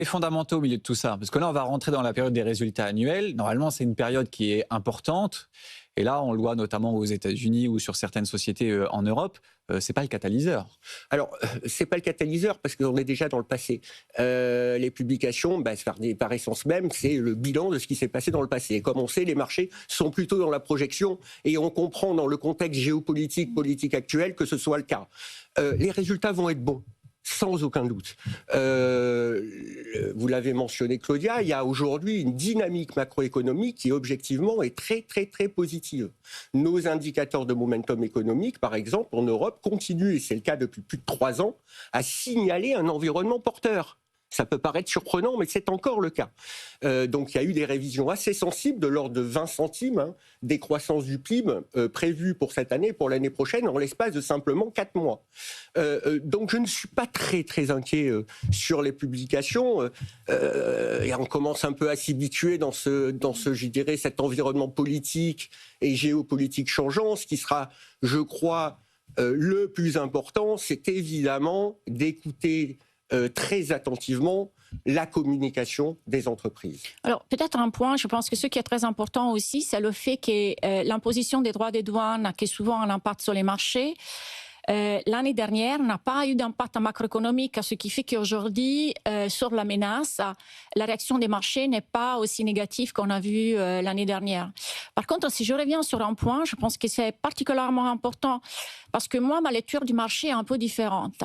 Les fondamentaux au milieu de tout ça, parce que là, on va rentrer dans la période des résultats annuels. Normalement, c'est une période qui est importante. Et là, on le voit notamment aux États-Unis ou sur certaines sociétés en Europe, c'est pas le catalyseur. Alors, c'est pas le catalyseur parce qu'on est déjà dans le passé. Les publications, par essence même, c'est le bilan de ce qui s'est passé dans le passé. Et comme on sait, les marchés sont plutôt dans la projection et on comprend dans le contexte géopolitique, politique actuel que ce soit le cas. Les résultats vont être bons. Sans aucun doute. Vous l'avez mentionné, Claudia, il y a aujourd'hui une dynamique macroéconomique qui, objectivement, est très, très, très positive. Nos indicateurs de momentum économique, par exemple, en Europe, continuent, et c'est le cas depuis plus de 3 ans, à signaler un environnement porteur. Ça peut paraître surprenant, mais c'est encore le cas. Donc il y a eu des révisions assez sensibles de l'ordre de 20 centimes des croissances du PIB prévues pour cette année, pour l'année prochaine, en l'espace de simplement 4 mois. Donc je ne suis pas très très inquiet sur les publications. Et on commence un peu à s'habituer dans je dirais, cet environnement politique et géopolitique changeant. Ce qui sera, je crois, le plus important, c'est évidemment d'écouter très attentivement la communication des entreprises. Alors, peut-être un point, je pense que ce qui est très important aussi, c'est le fait que l'imposition des droits de douane, qui est souvent un impact sur les marchés, l'année dernière n'a pas eu d'impact macroéconomique, ce qui fait qu'aujourd'hui, sur la menace, la réaction des marchés n'est pas aussi négative qu'on a vu l'année dernière. Par contre, si je reviens sur un point, je pense que c'est particulièrement important, parce que moi, ma lecture du marché est un peu différente.